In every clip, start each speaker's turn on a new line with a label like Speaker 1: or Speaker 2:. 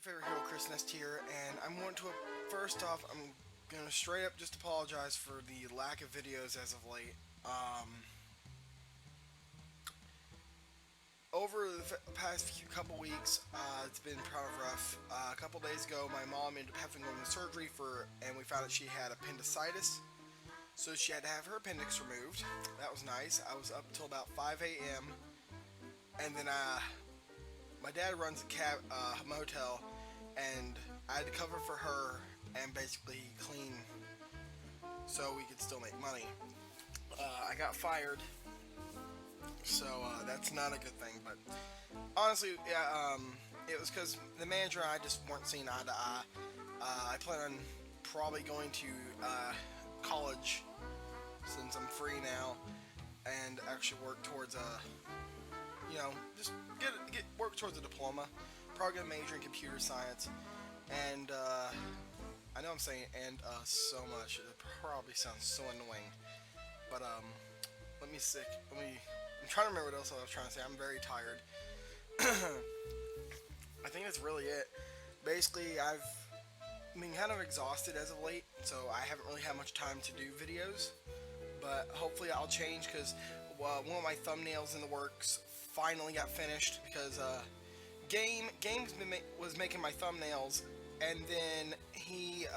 Speaker 1: favorite hero, Chris Nest here, and I'm going to, first off, I'm going to straight up just apologize for the lack of videos as of late. Over the past couple weeks, it's been kind of rough. A couple days ago, my mom ended up having to go into surgery and we found that she had appendicitis. So she had to have her appendix removed. That was nice. I was up until about 5 a.m. And then my dad runs a motel, and I had to cover for her and basically clean so we could still make money. I got fired, so that's not a good thing. But honestly, yeah, it was because the manager and I just weren't seeing eye to eye. I plan on probably going to college since I'm free now, and actually work towards just get work towards a diploma. Probably gonna major in computer science, and I know I'm saying so much. It probably sounds so annoying, but I'm trying to remember what else I was trying to say. I'm very tired. I think that's really it. Basically, I've been kind of exhausted as of late, so I haven't really had much time to do videos. But hopefully I'll change, because one of my thumbnails in the works finally got finished, because Games was making my thumbnails, and then he's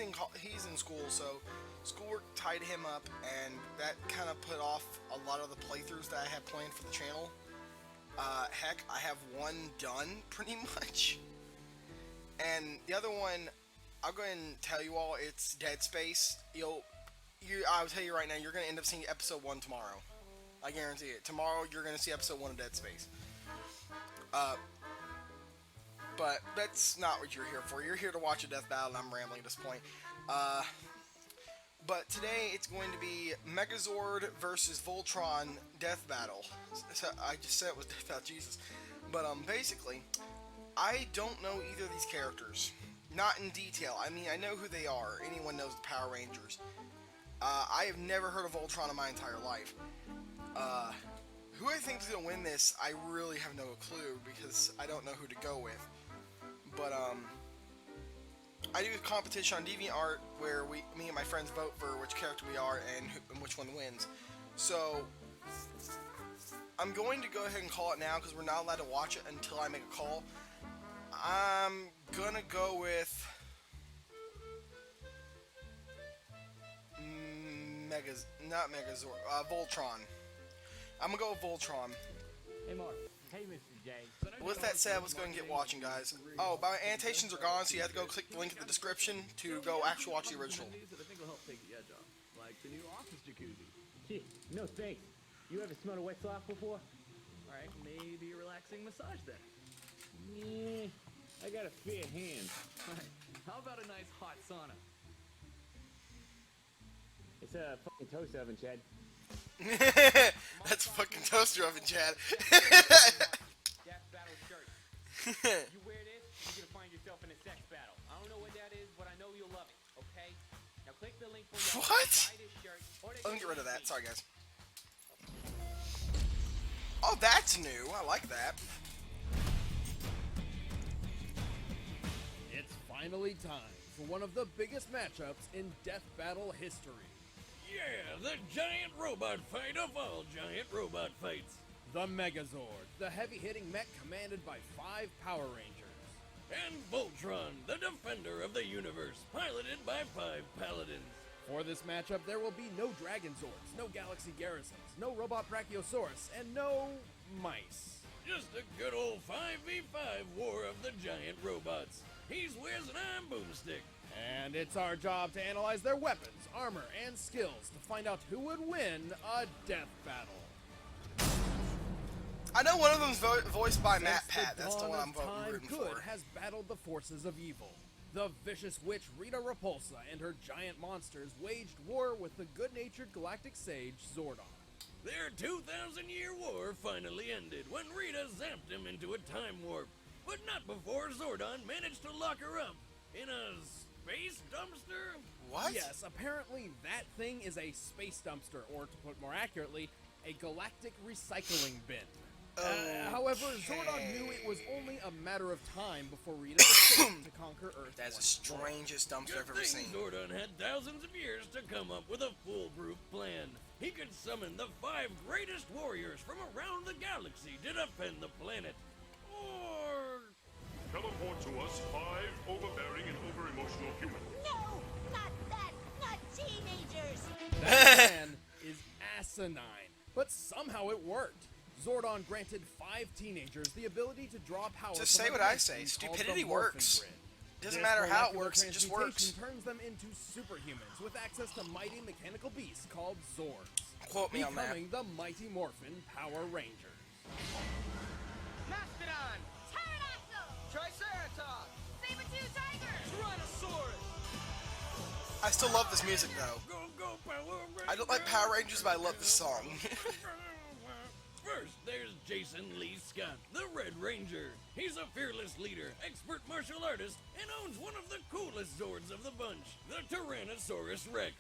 Speaker 1: in school, so schoolwork tied him up, and that kind of put off a lot of the playthroughs that I had planned for the channel. Heck, I have one done pretty much, and the other one, I'll go ahead and tell you all, it's Dead Space. I'll tell you right now, you're going to end up seeing episode 1 tomorrow. I guarantee it. Tomorrow, you're going to see episode 1 of Dead Space. But that's not what you're here for. You're here to watch a death battle, and I'm rambling at this point. But today, it's going to be Megazord versus Voltron death battle. So I just said it was death battle, Jesus. But basically, I don't know either of these characters. Not in detail. I mean, I know who they are. Anyone knows the Power Rangers. I have never heard of Voltron in my entire life. Who I think is going to win this, I really have no clue, because I don't know who to go with. But, I do a competition on DeviantArt where me and my friends vote for which character we are and which one wins. So, I'm going to go ahead and call it now, because we're not allowed to watch it until I make a call. I'm gonna go with not Megazord, Voltron. I'm gonna go with Voltron.
Speaker 2: Hey Mark. Hey Mr. J.
Speaker 1: With that said, let's go and get watching, guys. Oh, my annotations are gone, so you have to go click the link in the description to go actually watch the original.
Speaker 3: I think will help take the edge off, like the new office jacuzzi.
Speaker 2: Gee, no thanks. You ever smelled a wet sock before?
Speaker 3: Alright, maybe a relaxing massage then.
Speaker 2: Yeah, I got a fair hand.
Speaker 3: Alright, how about a nice hot sauna?
Speaker 2: It's a fucking toast oven, Chad.
Speaker 1: That's a fucking toaster oven, Chad.
Speaker 2: Death battle shirt. You wear this, you're gonna find yourself in a sex battle. I don't know what that is, but I know you'll love it, okay? Now click the link for
Speaker 1: What?
Speaker 2: buy this shirt.
Speaker 1: Let me get rid of that. Sorry, guys. Oh, that's new. I like that.
Speaker 4: It's finally time for one of the biggest matchups in Death Battle history.
Speaker 5: Yeah, the giant robot fight of all giant robot fights.
Speaker 4: The Megazord, the heavy-hitting mech commanded by 5 Power Rangers.
Speaker 5: And Voltron, the defender of the universe, piloted by 5 paladins.
Speaker 4: For this matchup, there will be no Dragon Zords, no Galaxy Garrisons, no Robot Brachiosaurus, and no mice.
Speaker 5: Just a good old 5v5 war of the giant robots. He's Wiz and I'm Boomstick.
Speaker 4: And it's our job to analyze their weapons, armor, and skills to find out who would win a death battle.
Speaker 1: I know one of them's voiced by Matt
Speaker 4: Since
Speaker 1: Pat. That's the
Speaker 4: dawn
Speaker 1: one
Speaker 4: of
Speaker 1: I'm
Speaker 4: time,
Speaker 1: rooting
Speaker 4: good
Speaker 1: for.
Speaker 4: has battled the forces of evil. The vicious witch Rita Repulsa and her giant monsters waged war with the good-natured galactic sage Zordon.
Speaker 5: Their 2,000-year war finally ended when Rita zapped him into a time warp. But not before Zordon managed to lock her up in a space dumpster?
Speaker 1: What?
Speaker 4: Yes, apparently that thing is a space dumpster, or to put more accurately, a galactic recycling bin. However, Zordon knew it was only a matter of time before Rita was safe to conquer Earth.
Speaker 1: That's the
Speaker 4: once more.
Speaker 1: strangest dumpster
Speaker 5: Good
Speaker 1: I've ever
Speaker 5: thing
Speaker 1: seen.
Speaker 5: Zordon had thousands of years to come up with a foolproof plan. He could summon the 5 greatest warriors from around the galaxy to defend the planet. Or...
Speaker 6: Teleport to us 5 overbearing and over-emotional humans.
Speaker 7: No, not that, not teenagers.
Speaker 4: That plan is asinine, but somehow it worked. Zordon granted 5 teenagers the ability to draw power.
Speaker 1: Just
Speaker 4: from
Speaker 1: say
Speaker 4: a
Speaker 1: what I
Speaker 4: machine
Speaker 1: say.
Speaker 4: called
Speaker 1: Stupidity
Speaker 4: the Morphin
Speaker 1: works.
Speaker 4: Grid.
Speaker 1: Doesn't
Speaker 4: This
Speaker 1: matter how it
Speaker 4: molecular
Speaker 1: works, it just works.
Speaker 4: transmutation turns them into superhumans with access to mighty mechanical beasts called Zords,
Speaker 1: Quote me on that.
Speaker 4: becoming the Mighty Morphin Power Rangers.
Speaker 8: Mastodon!
Speaker 7: Pterodactyl!
Speaker 8: Triceratops!
Speaker 7: Saber-tooth tiger!
Speaker 8: Tyrannosaurus!
Speaker 1: I still love this music though.
Speaker 5: Go, go, Power Rangers!
Speaker 1: I don't like Power Rangers, but I love this song.
Speaker 5: First, there's Jason Lee Scott, the Red Ranger. He's a fearless leader, expert martial artist, and owns one of the coolest Zords of the bunch, the Tyrannosaurus Rex.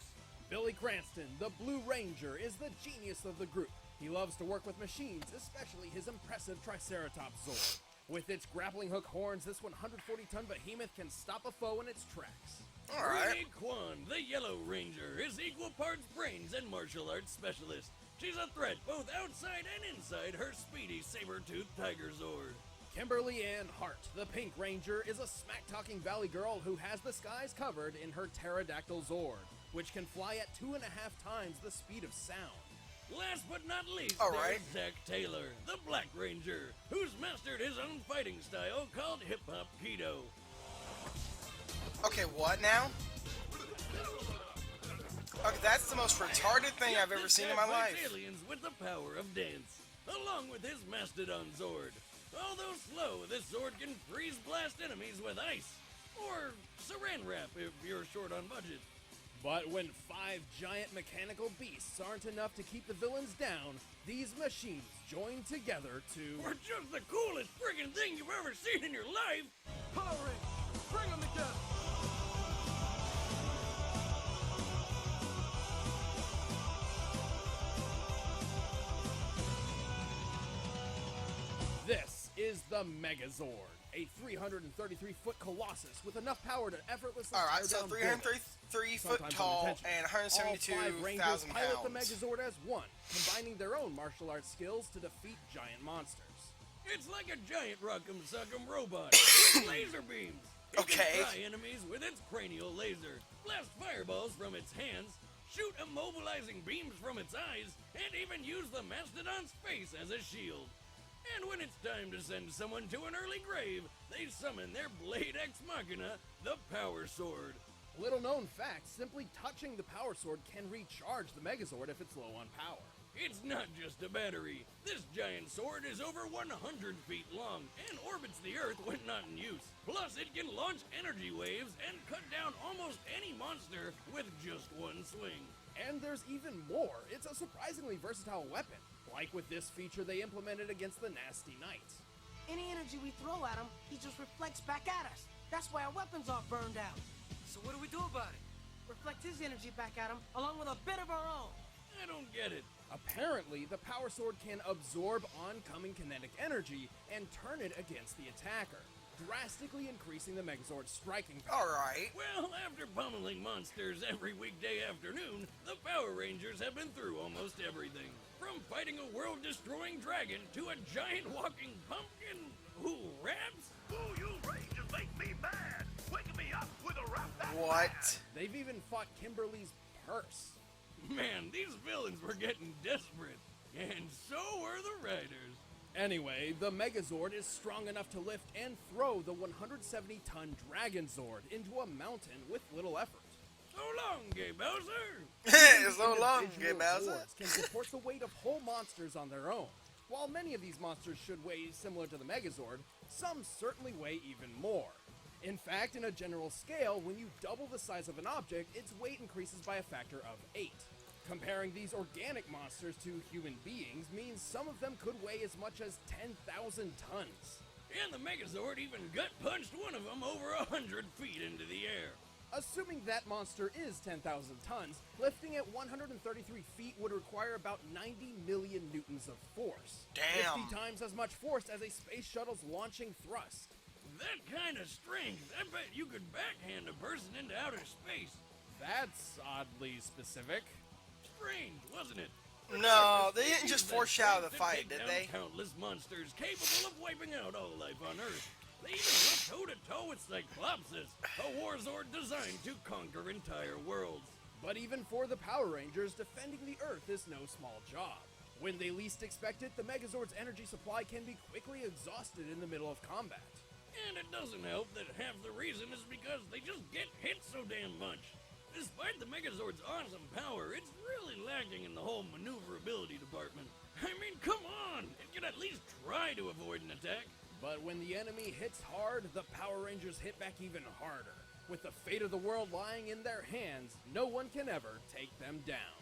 Speaker 4: Billy Cranston, the Blue Ranger, is the genius of the group. He loves to work with machines, especially his impressive Triceratops Zord. With its grappling hook horns, this 140-ton behemoth can stop a foe in its tracks.
Speaker 1: Alright.
Speaker 5: Renee Kwan, the Yellow Ranger, is equal parts brains and martial arts specialist. She's a threat both outside and inside her speedy saber-toothed tiger Zord.
Speaker 4: Kimberly Ann Hart, the Pink Ranger, is a smack-talking valley girl who has the skies covered in her pterodactyl Zord, which can fly at 2.5 times the speed of sound.
Speaker 5: Last but not least,
Speaker 1: All right.
Speaker 5: there's Zack Taylor, the Black Ranger, who's mastered his own fighting style called hip-hop keto.
Speaker 1: Okay, what now? Okay, that's the most retarded thing I've ever
Speaker 5: This
Speaker 1: seen
Speaker 5: guy
Speaker 1: in my
Speaker 5: fights
Speaker 1: life.
Speaker 5: aliens with the power of dance, along with his Mastodon Zord. Although slow, this Zord can freeze blast enemies with ice, or saran wrap if you're short on budget.
Speaker 4: But when 5 giant mechanical beasts aren't enough to keep the villains down, these machines join together to...
Speaker 5: We're just the coolest friggin' thing you've ever seen in your life!
Speaker 8: Power Rangers! Bring them together!
Speaker 4: This is the Megazord, a 333-foot colossus with enough power to effortlessly
Speaker 1: Alright,
Speaker 4: tear
Speaker 1: so
Speaker 4: down
Speaker 1: 333 foot
Speaker 4: sometimes
Speaker 1: tall
Speaker 4: unintentional.
Speaker 1: and
Speaker 4: All 5 Rangers
Speaker 1: 172,000
Speaker 4: pilot the
Speaker 1: pounds.
Speaker 4: Megazord as one, combining their own martial arts skills to defeat giant monsters.
Speaker 5: It's like a giant rock'em sock'em robot with laser beams. It
Speaker 1: Okay.
Speaker 5: can fry enemies with its cranial laser, blast fireballs from its hands, shoot immobilizing beams from its eyes, and even use the Mastodon's face as a shield. And when it's time to send someone to an early grave, they summon their Blade Ex Machina, the Power Sword.
Speaker 4: Little known fact, simply touching the Power Sword can recharge the Megazord if it's low on power.
Speaker 5: It's not just a battery. This giant sword is over 100 feet long and orbits the Earth when not in use. Plus, it can launch energy waves and cut down almost any monster with just one swing.
Speaker 4: And there's even more. It's a surprisingly versatile weapon, like with this feature they implemented against the Nasty Knights.
Speaker 9: Any energy we throw at him, he just reflects back at us. That's why our weapons are burned out.
Speaker 8: So what do we do about it?
Speaker 9: Reflect his energy back at him, along with a bit of our own.
Speaker 5: I don't get it.
Speaker 4: Apparently, the Power Sword can absorb oncoming kinetic energy and turn it against the attacker, drastically increasing the Megazord's striking power.
Speaker 1: Alright.
Speaker 5: Well, after pummeling monsters every weekday afternoon, the Power Rangers have been through almost everything. From fighting a world-destroying dragon to a giant walking pumpkin who raps.
Speaker 6: Ooh, you Rangers make me mad! Wake me up with a rap that
Speaker 1: What?
Speaker 4: They've even fought Kimberly's purse.
Speaker 5: Man, these villains were getting desperate. And so were the writers.
Speaker 4: Anyway, the Megazord is strong enough to lift and throw the 170-ton Dragon Zord into a mountain with little effort.
Speaker 5: So long, Gay Bowser.
Speaker 1: So long, Gay
Speaker 4: Individual
Speaker 1: Bowser.
Speaker 4: Zords can support the weight of whole monsters on their own. While many of these monsters should weigh similar to the Megazord, some certainly weigh even more. In fact, in a general scale, when you double the size of an object, its weight increases by a factor of 8. Comparing these organic monsters to human beings means some of them could weigh as much as 10,000 tons.
Speaker 5: And the Megazord even gut-punched one of them over 100 feet into the air.
Speaker 4: Assuming that monster is 10,000 tons, lifting it 133 feet would require about 90 million newtons of force.
Speaker 1: Damn.
Speaker 4: 50 times as much force as a space shuttle's launching thrust.
Speaker 5: That kind of strength, I bet you could backhand a person into outer space.
Speaker 4: That's oddly specific.
Speaker 5: Strange, wasn't it?
Speaker 1: No, they didn't just foreshadow the fight, did they?
Speaker 5: Countless monsters capable of wiping out all life on Earth. They even went toe-to-toe with Cyclopsis, a warzord designed to conquer entire worlds.
Speaker 4: But even for the Power Rangers, defending the Earth is no small job. When they least expect it, the Megazord's energy supply can be quickly exhausted in the middle of combat.
Speaker 5: And it doesn't help that half the reason is because they just get hit so damn much. Despite the Megazord's awesome power, it's really lacking in the whole maneuverability department. I mean, come on! It can at least try to avoid an attack.
Speaker 4: But when the enemy hits hard, the Power Rangers hit back even harder. With the fate of the world lying in their hands, no one can ever take them down.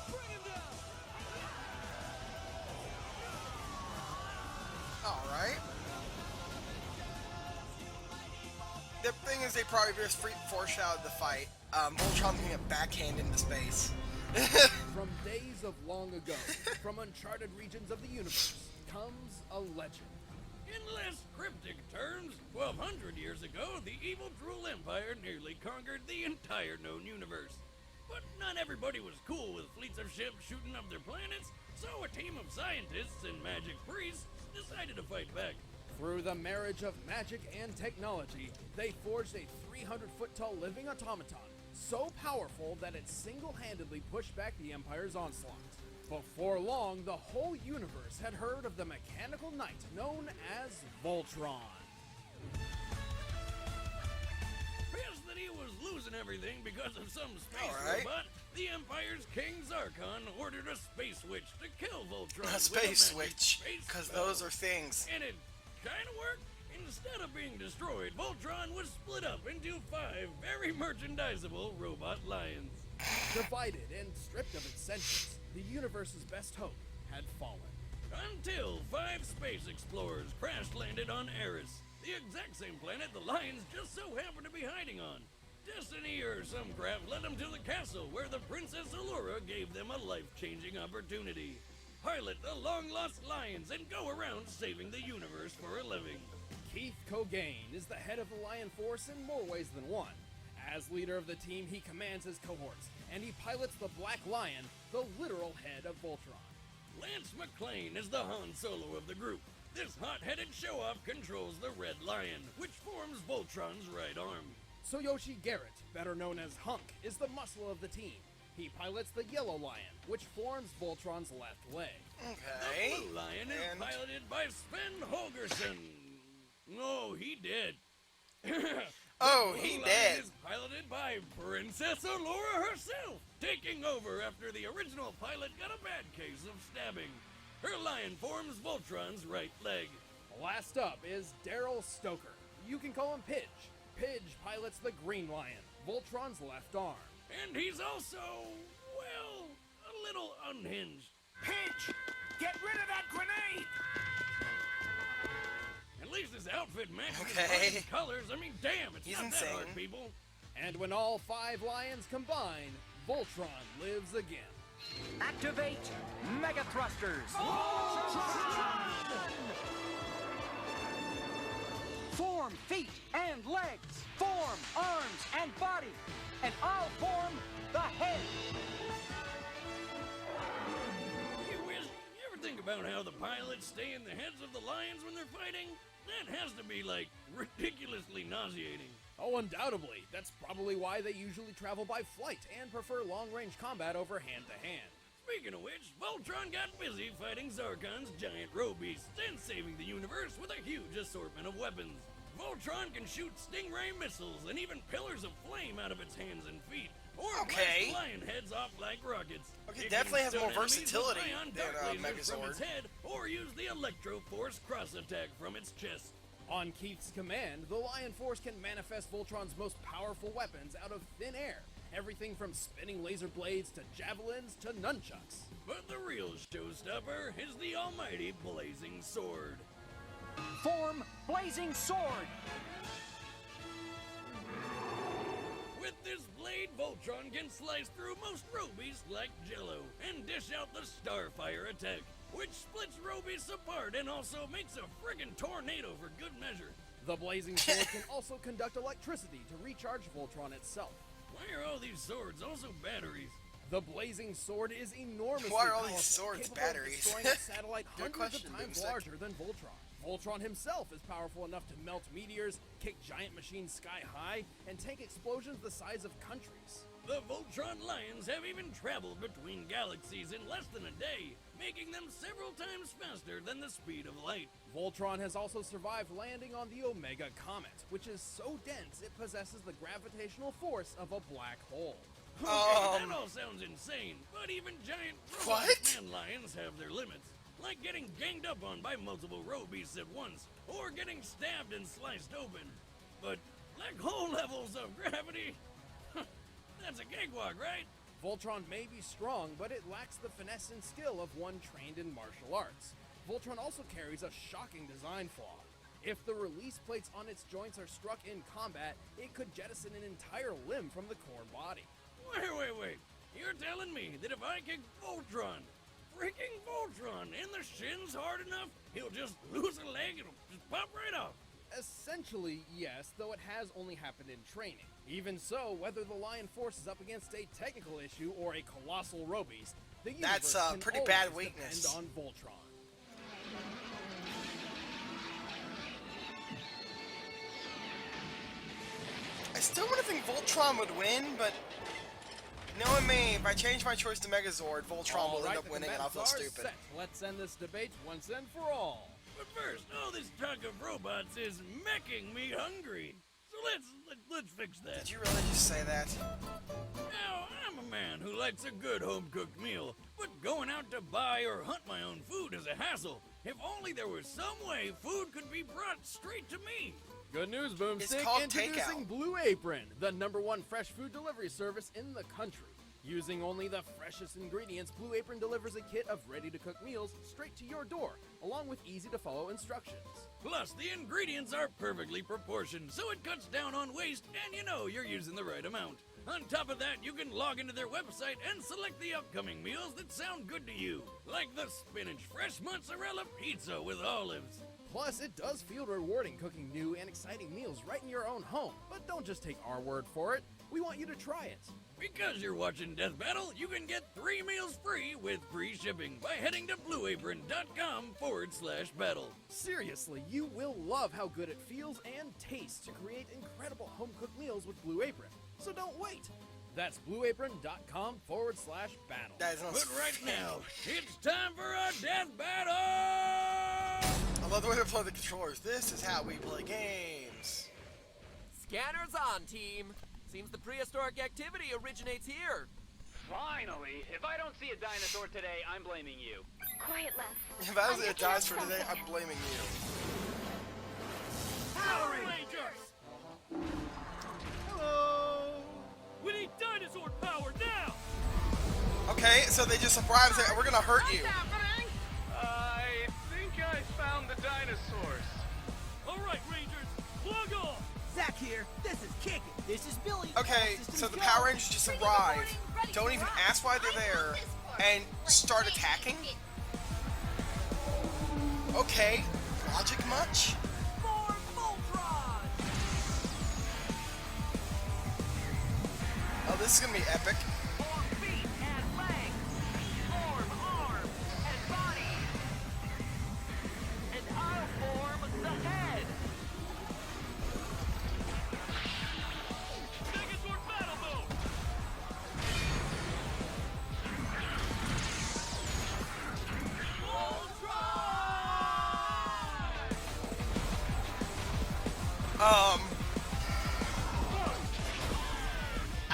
Speaker 8: Bring him down!
Speaker 1: Alright. The thing is, they probably just foreshadowed the fight. Voltron's gonna get backhanded into space.
Speaker 4: From days of long ago, from uncharted regions of the universe, comes a legend.
Speaker 5: In less cryptic terms, 1,200 years ago, the evil Drool Empire nearly conquered the entire known universe. But not everybody was cool with fleets of ships shooting up their planets, so a team of scientists and magic priests decided to fight back.
Speaker 4: Through the marriage of magic and technology, they forged a 300-foot-tall living automaton, so powerful that it single-handedly pushed back the Empire's onslaught. Before long, the whole universe had heard of the mechanical knight known as Voltron.
Speaker 5: Pissed that he was losing everything because of some space
Speaker 1: Alright.
Speaker 5: robot, the Empire's King Zarkon ordered a space switch to kill Voltron.
Speaker 1: A
Speaker 5: with
Speaker 1: space
Speaker 5: magic
Speaker 1: switch,
Speaker 5: space
Speaker 1: because
Speaker 5: spell.
Speaker 1: those are things.
Speaker 5: And it kind of worked. Instead of being destroyed, Voltron was split up into 5 very merchandisable robot lions.
Speaker 4: Divided and stripped of its sentience, the universe's best hope had fallen.
Speaker 5: Until 5 space explorers crash-landed on Eris, the exact same planet the lions just so happened to be hiding on. Destiny or some crap led them to the castle where the Princess Allura gave them a life-changing opportunity. Pilot the long-lost lions and go around saving the universe for a living.
Speaker 4: Keith Cogain is the head of the Lion Force in more ways than one. As leader of the team, he commands his cohorts, and he pilots the Black Lion, the literal head of Voltron.
Speaker 5: Lance McClane is the Han Solo of the group. This hot-headed show-off controls the Red Lion, which forms Voltron's right arm.
Speaker 4: Tsuyoshi Garrett, better known as Hunk, is the muscle of the team. He pilots the Yellow Lion, which forms Voltron's left leg.
Speaker 1: Okay.
Speaker 5: The Blue Lion is
Speaker 1: And
Speaker 5: piloted by Sven Holgerson. No, he did.
Speaker 1: oh,
Speaker 5: The
Speaker 1: he
Speaker 5: Blue Lion
Speaker 1: dead.
Speaker 5: is piloted by Princess Allura herself, taking over after the original pilot got a bad case of stabbing. Her lion forms Voltron's right leg.
Speaker 4: Last up is Daryl Stoker. You can call him Pidge. Pidge pilots the Green Lion, Voltron's left arm.
Speaker 5: And he's also, well, a little unhinged.
Speaker 8: Pinch! Get rid of that grenade!
Speaker 5: At least his outfit matches
Speaker 1: Okay.
Speaker 5: his colors. I mean, damn, it's
Speaker 1: He's
Speaker 5: not that hard,
Speaker 1: insane.
Speaker 5: people.
Speaker 4: And when all 5 lions combine, Voltron lives again.
Speaker 8: Activate Mega Thrusters! Form feet and legs, form arms and body, and I'll form the head!
Speaker 5: You ever think about how the pilots stay in the heads of the lions when they're fighting? That has to be, like, ridiculously nauseating.
Speaker 4: Oh, undoubtedly. That's probably why they usually travel by flight and prefer long-range combat over hand-to-hand.
Speaker 5: Speaking of which, Voltron got busy fighting Zarkon's giant roe beasts and saving the universe with a huge assortment of weapons. Voltron can shoot stingray missiles and even pillars of flame out of its hands and feet, or
Speaker 1: Okay.
Speaker 5: blast lion heads off like rockets.
Speaker 1: Okay,
Speaker 5: It
Speaker 1: definitely
Speaker 5: can
Speaker 1: has
Speaker 5: stun
Speaker 1: more
Speaker 5: enemies with
Speaker 1: versatility
Speaker 5: ion
Speaker 1: than,
Speaker 5: dark lasers from
Speaker 1: Megazord.
Speaker 5: its head, or use the Electro Force cross attack from its chest.
Speaker 4: On Keith's command, the Lion Force can manifest Voltron's most powerful weapons out of thin air. Everything from spinning laser blades to javelins to nunchucks.
Speaker 5: But the real showstopper is the almighty Blazing Sword.
Speaker 8: Form Blazing Sword!
Speaker 5: with this blade, Voltron can slice through most Robies like Jello and dish out the Starfire attack, which splits Robies apart and also makes a friggin' tornado for good measure.
Speaker 4: The blazing sword can also conduct electricity to recharge Voltron itself.
Speaker 5: Why are all these swords also batteries?
Speaker 4: The blazing sword is enormously
Speaker 1: Why are all these
Speaker 4: powerful,
Speaker 1: swords
Speaker 4: capable of
Speaker 1: batteries?
Speaker 4: destroying a satellite
Speaker 1: Good
Speaker 4: hundreds
Speaker 1: question,
Speaker 4: of times
Speaker 1: Boomstick.
Speaker 4: larger than Voltron. Voltron himself is powerful enough to melt meteors, kick giant machines sky high, and tank explosions the size of countries.
Speaker 5: The Voltron Lions have even traveled between galaxies in less than a day, making them several times faster than the speed of light.
Speaker 4: Voltron has also survived landing on the Omega Comet, which is so dense it possesses the gravitational force of a black hole.
Speaker 5: Okay, that all sounds insane, but even giant
Speaker 1: What?
Speaker 5: man lions have their limits, like getting ganged up on by multiple Robies at once, or getting stabbed and sliced open. But black hole levels of gravity, that's a cakewalk, right?
Speaker 4: Voltron may be strong, but it lacks the finesse and skill of one trained in martial arts. Voltron also carries a shocking design flaw. If the release plates on its joints are struck in combat, it could jettison an entire limb from the core body.
Speaker 5: Wait. You're telling me that if I kick Voltron, freaking Voltron, in the shins hard enough, he'll just lose a leg and it'll just pop right off?
Speaker 4: Essentially, yes, though it has only happened in training. Even so, whether the Lion Force is up against a technical issue or a colossal Robies, the universe
Speaker 1: That's a
Speaker 4: can
Speaker 1: pretty
Speaker 4: always
Speaker 1: bad weakness.
Speaker 4: depend on Voltron.
Speaker 1: I still want to think Voltron would win, but knowing me, if I change my choice to Megazord, Voltron will end up winning and I'll feel stupid.
Speaker 4: Set. Let's end this debate once and for all.
Speaker 5: But first, all this talk of robots is making me hungry. So let's fix that.
Speaker 1: Did you really just say that?
Speaker 5: Now, I'm a man who likes a good home-cooked meal, but going out to buy or hunt my own food is a hassle. If only there was some way food could be brought straight to me.
Speaker 4: Good news,
Speaker 1: It's
Speaker 4: Boomstick.
Speaker 1: called
Speaker 4: Introducing
Speaker 1: takeout.
Speaker 4: Blue Apron, the #1 fresh food delivery service in the country. Using only the freshest ingredients, Blue Apron delivers a kit of ready-to-cook meals straight to your door, along with easy-to-follow instructions.
Speaker 5: Plus, the ingredients are perfectly proportioned, so it cuts down on waste, and you know you're using the right amount. On top of that, you can log into their website and select the upcoming meals that sound good to you, like the spinach fresh mozzarella pizza with olives.
Speaker 4: Plus, it does feel rewarding cooking new and exciting meals right in your own home. But don't just take our word for it. We want you to try it.
Speaker 5: Because you're watching Death Battle, you can get 3 meals free with free shipping by heading to blueapron.com/battle.
Speaker 4: Seriously, you will love how good it feels and tastes to create incredible home-cooked meals with Blue Apron. So don't wait. That's blueapron.com/battle.
Speaker 1: That is not
Speaker 5: But right now, it's time for a Death Battle!
Speaker 1: I love the way they play the controllers. This is how we play games.
Speaker 10: Scanners on, team. Seems the prehistoric activity originates here.
Speaker 11: Finally! If I don't see a dinosaur today, I'm blaming you.
Speaker 7: Quiet, love.
Speaker 1: If I was a dinosaur today, I'm blaming you.
Speaker 5: Power Rangers!
Speaker 4: Hello!
Speaker 5: We need dinosaur power now!
Speaker 1: Okay, so they just surprise and say, we're gonna hurt you.
Speaker 11: I think I found the dinosaurs.
Speaker 5: Alright, Rangers, plug on!
Speaker 9: Zach here. This is Kickin'. This is Billy.
Speaker 1: Okay, so the Power Rangers just arrive, don't even ask why they're there, and start attacking? Okay, logic much?
Speaker 10: For Voltron!
Speaker 1: Oh, this is gonna be epic.
Speaker 10: Form feet and legs. Form arms and body. And I'll form the head.
Speaker 5: Megazord battle mode!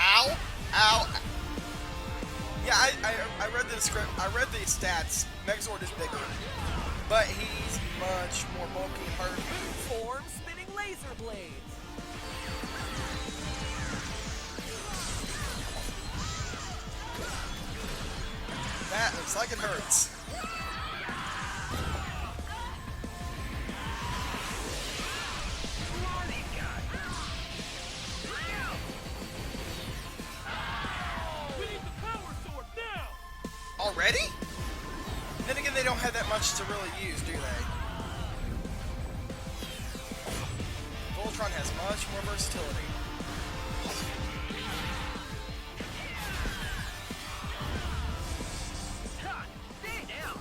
Speaker 1: Ow, ow. Yeah, I read the script. I read the stats. Megazord is bigger, but he's much more bulky and harder to move.
Speaker 10: Form spinning laser blades.
Speaker 1: That looks like it hurts. already? Then again, they don't have that much to really use, do they? Voltron has much more versatility.
Speaker 11: Stay down.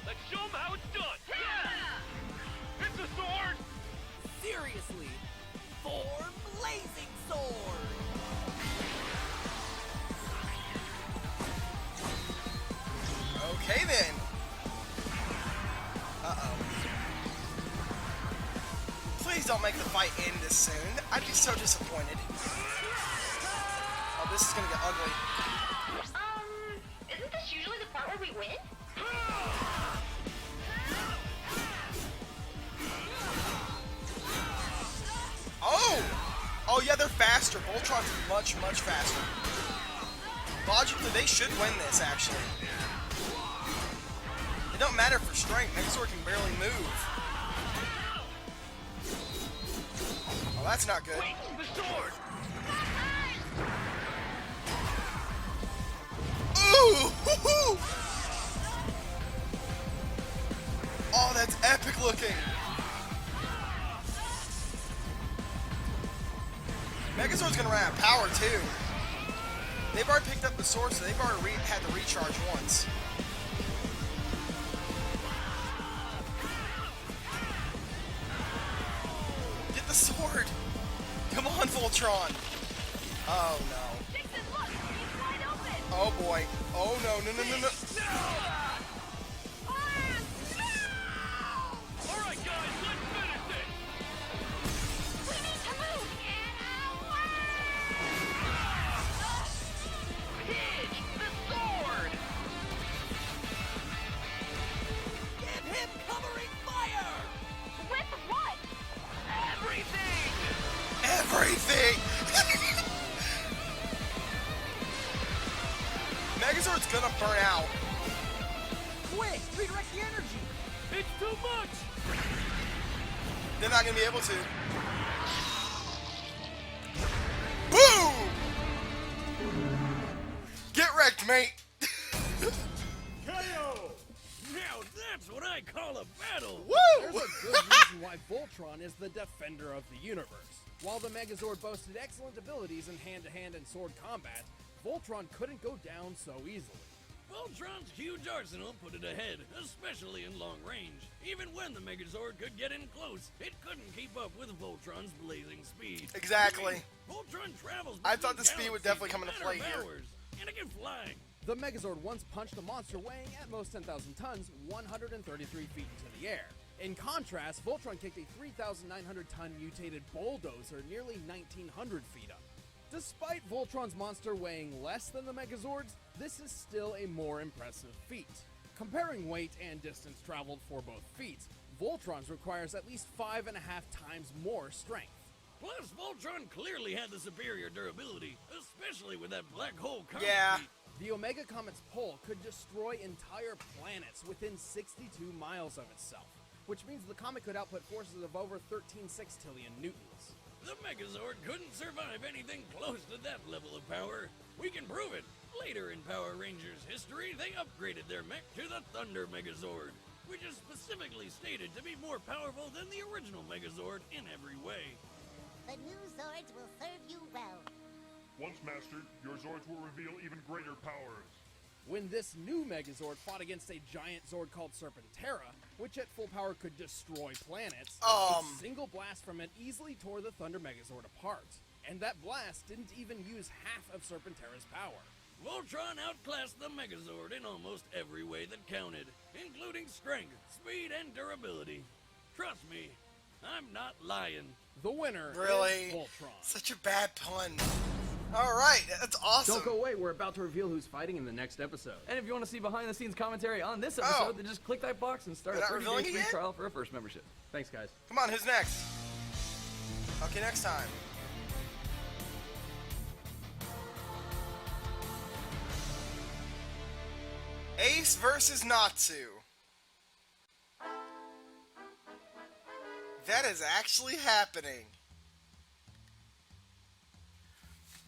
Speaker 11: Let's show them how it's done. It's a sword.
Speaker 10: Seriously, form blazing sword.
Speaker 1: Okay then. Uh-oh. Please don't make the fight end this soon. I'd be so disappointed. Oh, this is gonna get ugly.
Speaker 7: Isn't this usually the part where we win?
Speaker 1: Oh! Oh yeah, they're faster. Voltron's much, much faster. Logically, they should win this, actually. It don't matter for strength. Megazord can barely move. Oh, that's not good.
Speaker 11: The sword.
Speaker 1: Ooh! Woo-hoo! Oh, that's epic looking. Megazord's gonna run out of power too. They've already picked up the sword, so they've already had to recharge once. Get the sword! Come on, Voltron! Oh no.
Speaker 7: Dixon, look! He's wide open!
Speaker 1: Oh boy. Oh no, no, no, no, no.
Speaker 11: All right, guys, let's finish it.
Speaker 7: We need to move!
Speaker 11: Hitch, the sword.
Speaker 10: Get him covering fire!
Speaker 7: With what?
Speaker 11: Everything.
Speaker 1: Everything! Megazord's gonna burn out.
Speaker 8: Quick, redirect the energy.
Speaker 11: It's too much.
Speaker 1: They're not gonna be able to. Boom! Get wrecked, mate!
Speaker 5: Now that's what I call a battle.
Speaker 4: There's a good reason why Voltron is the defender of the universe. While the Megazord boasted excellent abilities in hand-to-hand and sword combat, Voltron couldn't go down so easily.
Speaker 5: Voltron's huge arsenal put it ahead, especially in long range. Even when the Megazord could get in close, it couldn't keep up with Voltron's blazing speed.
Speaker 1: Exactly.
Speaker 5: Voltron travels.
Speaker 1: I thought the
Speaker 5: between
Speaker 1: speed would
Speaker 5: galaxies
Speaker 1: definitely come into
Speaker 5: in a
Speaker 1: play
Speaker 5: matter
Speaker 1: here.
Speaker 5: of hours, and it can fly.
Speaker 4: The Megazord once punched a monster weighing at most 10,000 tons 133 feet into the air. In contrast, Voltron kicked a 3,900-ton mutated bulldozer nearly 1,900 feet up. Despite Voltron's monster weighing less than the Megazord's, this is still a more impressive feat. Comparing weight and distance traveled for both feats, Voltron's requires at least 5.5 times more strength.
Speaker 5: Plus, Voltron clearly had the superior durability, especially with that black hole comet
Speaker 1: Yeah.
Speaker 5: feat.
Speaker 4: The Omega Comet's pole could destroy entire planets within 62 miles of itself, which means the comet could output forces of over 13 sextillion newtons.
Speaker 5: The Megazord couldn't survive anything close to that level of power. We can prove it. Later in Power Rangers history, they upgraded their mech to the Thunder Megazord, which is specifically stated to be more powerful than the original Megazord in every way.
Speaker 7: The new Zords will serve you well.
Speaker 6: Once mastered, your Zords will reveal even greater powers.
Speaker 4: When this new Megazord fought against a giant Zord called Serpentera, which at full power could destroy planets, a single blast from it easily tore the Thunder Megazord apart. And that blast didn't even use half of Serpentera's power.
Speaker 5: Voltron outclassed the Megazord in almost every way that counted, including strength, speed, and durability. Trust me, I'm not lying.
Speaker 4: The winner
Speaker 1: Really?
Speaker 4: is Voltron.
Speaker 1: Such a bad pun. Alright, that's awesome.
Speaker 3: Don't go away, we're about to reveal who's fighting in the next episode. And if you want to see behind the scenes commentary on this episode, then just click that box and start a
Speaker 1: They're not
Speaker 3: 30-day
Speaker 1: revealing
Speaker 3: free
Speaker 1: it yet?
Speaker 3: trial for a first membership. Thanks, guys.
Speaker 1: Come on, who's next? Okay, next time. Ace versus Natsu. That is actually happening.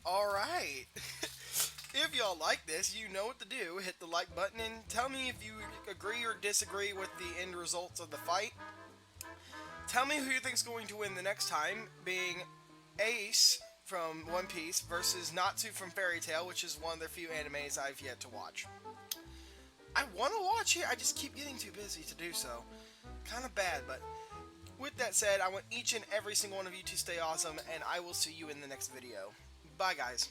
Speaker 1: Alright. If y'all like this, you know what to do. Hit the like button and tell me if you agree or disagree with the end results of the fight. Tell me who you think's going to win the next time, being Ace from One Piece versus Natsu from Fairy Tail, which is one of the few animes I've yet to watch. I want to watch it, I just keep getting too busy to do so. Kind of bad, but with that said, I want each and every single one of you to stay awesome, and I will see you in the next video. Bye, guys.